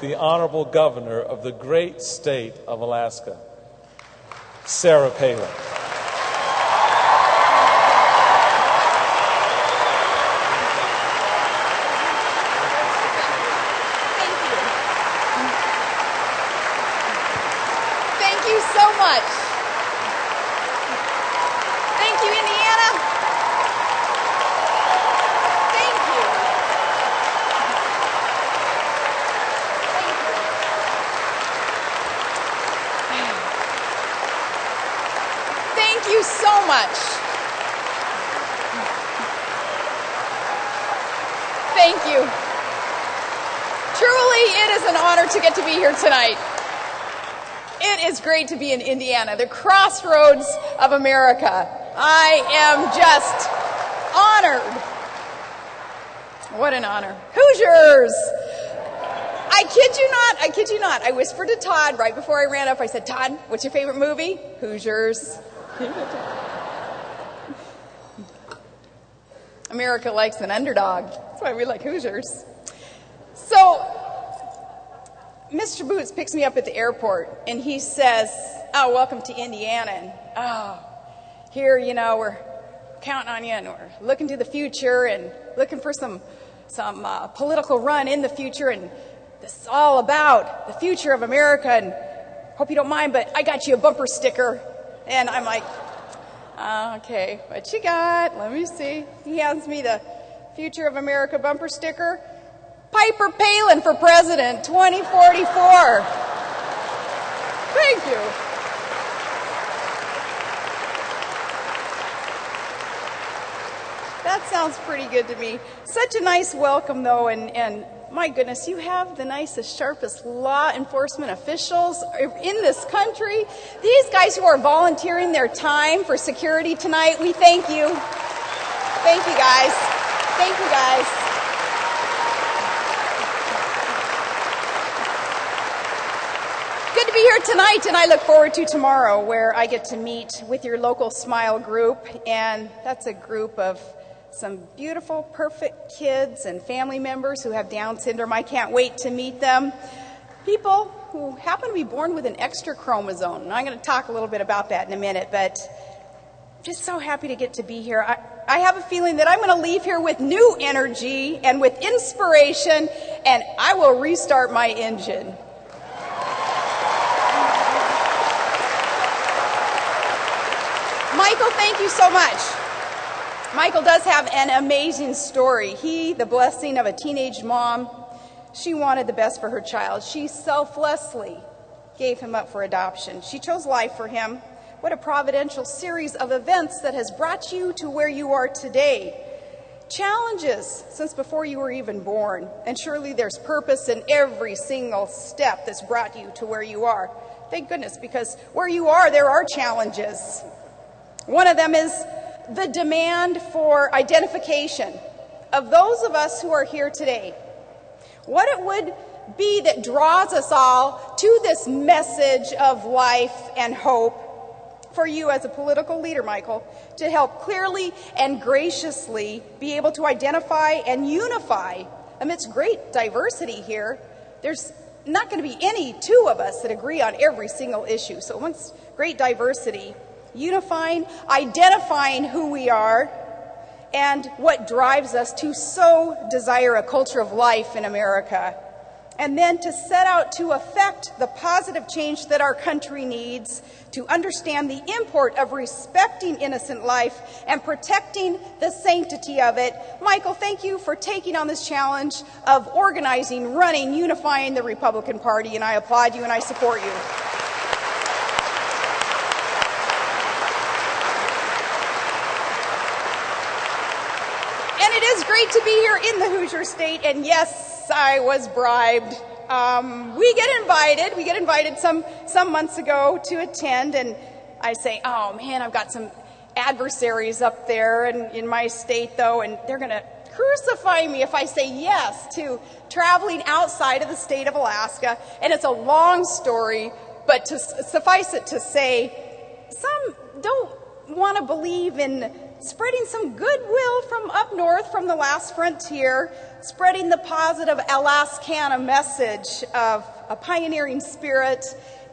the Honorable Governor of the great state of Alaska, Sarah Palin. Thank you. Truly, it is an honor to get to be here tonight. It is great to be in Indiana, the crossroads of America. I am just honored. What an honor. Hoosiers! I kid you not. I whispered to Todd right before I ran up. I said, Todd, what's your favorite movie? Hoosiers. America likes an underdog. That's why we like Hoosiers. So, Mr. Boots picks me up at the airport, and he says, oh, welcome to Indiana. And, oh, here, you know, we're counting on you, and we're looking to the future and looking for some political run in the future, and this is all about the future of America, and hope you don't mind, but I got you a bumper sticker. And I'm like, okay, what you got? Let me see. He hands me the Future of America bumper sticker. Piper Palin for President 2044. Thank you. That sounds pretty good to me. Such a nice welcome, though, and my goodness, you have the nicest, sharpest law enforcement officials in this country. These guys who are volunteering their time for security tonight, we thank you. Thank you, guys. Thank you, guys. Good to be here tonight, and I look forward to tomorrow, where I get to meet with your local SMILE group, and that's a group of some beautiful, perfect kids and family members who have Down syndrome. I can't wait to meet them. People who happen to be born with an extra chromosome. And I'm going to talk a little bit about that in a minute, but just so happy to get to be here. I have a feeling that I'm going to leave here with new energy and with inspiration, and I will restart my engine. Michael, thank you so much. Michael does have an amazing story. He, the blessing of a teenage mom, she wanted the best for her child. She selflessly gave him up for adoption. She chose life for him. What a providential series of events that has brought you to where you are today. Challenges since before you were even born. And surely there's purpose in every single step that's brought you to where you are. Thank goodness, because where you are, there are challenges. One of them is the demand for identification of those of us who are here today. What it would be that draws us all to this message of life and hope for you as a political leader, Michael, to help clearly and graciously be able to identify and unify amidst great diversity here. There's not going to be any two of us that agree on every single issue. So once great diversity, unifying, identifying who we are, and what drives us to so desire a culture of life in America. And then to set out to affect the positive change that our country needs, to understand the import of respecting innocent life and protecting the sanctity of it. Michael, thank you for taking on this challenge of organizing, running, unifying the Republican Party, and I applaud you and I support you. It is great to be here in the Hoosier State, and yes, I was bribed. We get invited some months ago to attend, and I say, oh man, I've got some adversaries up there in my state though, and they're going to crucify me if I say yes to traveling outside of the state of Alaska. And it's a long story, but to suffice it to say, some don't want to believe in spreading some goodwill from up north, from the last frontier, spreading the positive Alaskana message of a pioneering spirit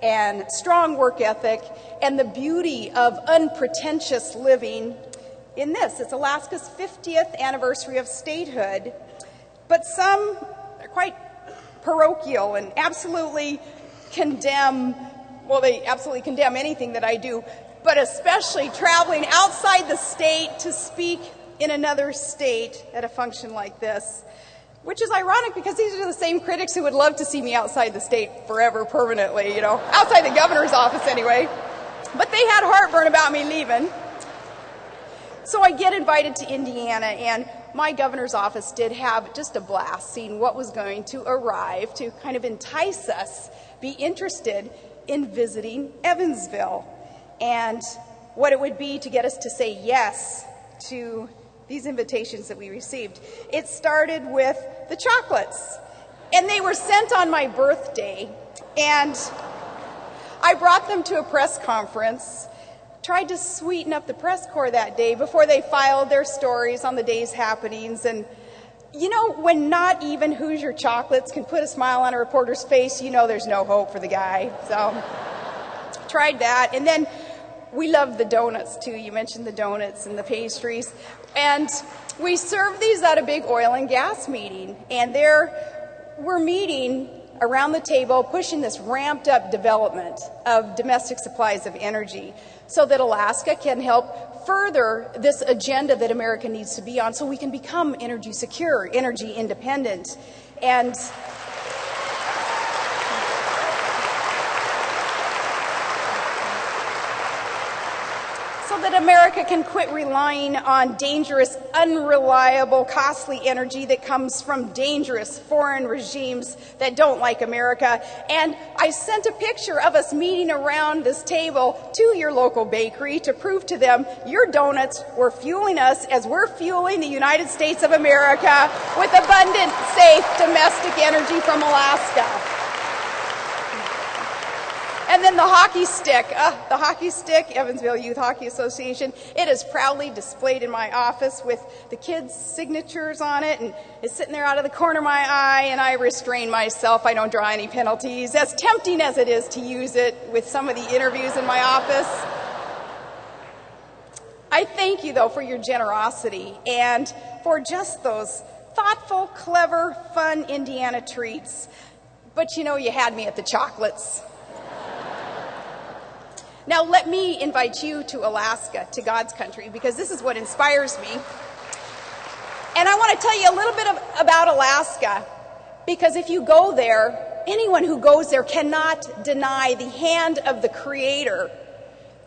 and strong work ethic and the beauty of unpretentious living in this. It's Alaska's 50th anniversary of statehood, but some are quite parochial and absolutely condemn, well, they absolutely condemn anything that I do, but especially traveling outside the state to speak in another state at a function like this, which is ironic because these are the same critics who would love to see me outside the state forever, permanently, you know, outside the governor's office anyway. But they had heartburn about me leaving. So I get invited to Indiana, and my governor's office did have just a blast seeing what was going to arrive to kind of entice us, be interested in visiting Evansville, and what it would be to get us to say yes to these invitations that we received. It started with the chocolates, and they were sent on my birthday, and I brought them to a press conference, tried to sweeten up the press corps that day before they filed their stories on the day's happenings. And you know, when not even Hoosier chocolates can put a smile on a reporter's face, you know there's no hope for the guy. So tried that. And then we love the donuts too. You mentioned the donuts and the pastries. And we served these at a big oil and gas meeting. And there we're meeting around the table, pushing this ramped up development of domestic supplies of energy so that Alaska can help further this agenda that America needs to be on so we can become energy secure, energy independent. And so that America can quit relying on dangerous, unreliable, costly energy that comes from dangerous foreign regimes that don't like America. And I sent a picture of us meeting around this table to your local bakery to prove to them your donuts were fueling us as we're fueling the United States of America with abundant, safe, domestic energy from Alaska. And then the hockey stick, Evansville Youth Hockey Association, it is proudly displayed in my office with the kids' signatures on it, and it's sitting there out of the corner of my eye, and I restrain myself. I don't draw any penalties, as tempting as it is to use it with some of the interviews in my office. I thank you, though, for your generosity and for just those thoughtful, clever, fun Indiana treats. But you know, you had me at the chocolates. Now let me invite you to Alaska, to God's country, because this is what inspires me. And I want to tell you a little bit about Alaska, because if you go there, anyone who goes there cannot deny the hand of the Creator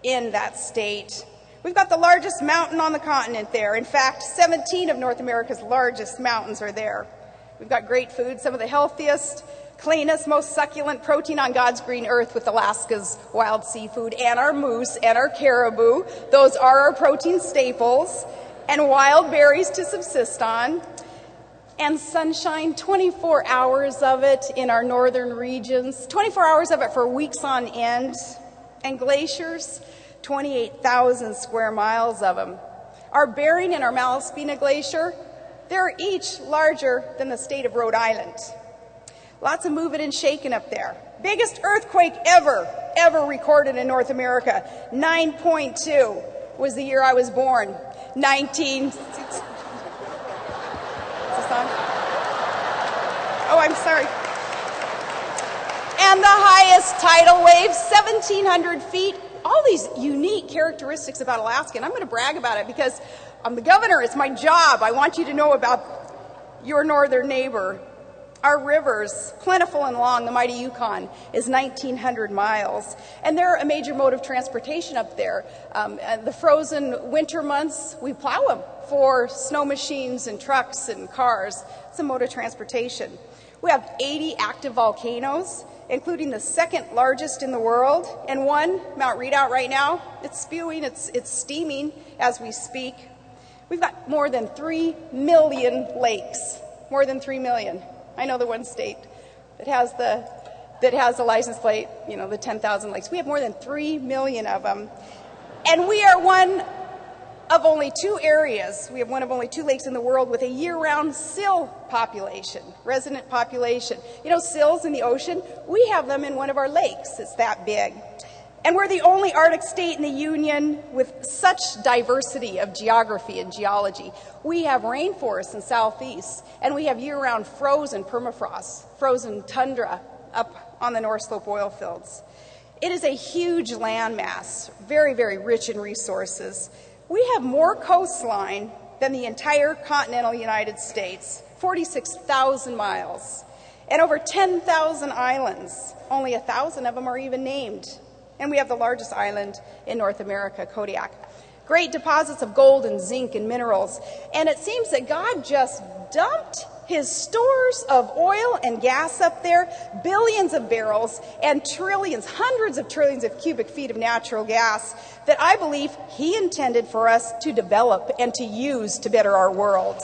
in that state. We've got the largest mountain on the continent there. In fact, 17 of North America's largest mountains are there. We've got great food, some of the healthiest, cleanest, most succulent protein on God's green earth with Alaska's wild seafood and our moose and our caribou. Those are our protein staples, and wild berries to subsist on, and sunshine, 24 hours of it in our northern regions, 24 hours of it for weeks on end, and glaciers, 28,000 square miles of them. Our Bering and our Malaspina Glacier, they're each larger than the state of Rhode Island. Lots of moving and shaking up there. Biggest earthquake ever recorded in North America. 9.2 was the year I was born. Is this on? Oh, I'm sorry. And the highest tidal wave, 1,700 feet. All these unique characteristics about Alaska, and I'm going to brag about it because I'm the governor. It's my job. I want you to know about your northern neighbor. Our rivers, plentiful and long, the mighty Yukon, is 1,900 miles. And they're a major mode of transportation up there. The frozen winter months, we plow them for snow machines and trucks and cars. It's a mode of transportation. We have 80 active volcanoes, including the second largest in the world. And one, Mount Redoubt right now, it's spewing, it's steaming as we speak. We've got more than 3 million lakes, more than 3 million. I know the one state that has the license plate, you know, the 10,000 lakes. We have more than 3 million of them. And we are one of only 2 areas. We have one of only 2 lakes in the world with a year-round seal population, resident population. You know, seals in the ocean, we have them in one of our lakes. It's that big. And we're the only Arctic state in the Union with such diversity of geography and geology. We have rainforests in southeast, and we have year-round frozen permafrost, frozen tundra up on the North Slope oil fields. It is a huge landmass, very, very rich in resources. We have more coastline than the entire continental United States, 46,000 miles, and over 10,000 islands. Only 1,000 of them are even named. And we have the largest island in North America, Kodiak. Great deposits of gold and zinc and minerals. And it seems that God just dumped his stores of oil and gas up there, billions of barrels and trillions, hundreds of trillions of cubic feet of natural gas that I believe he intended for us to develop and to use to better our world.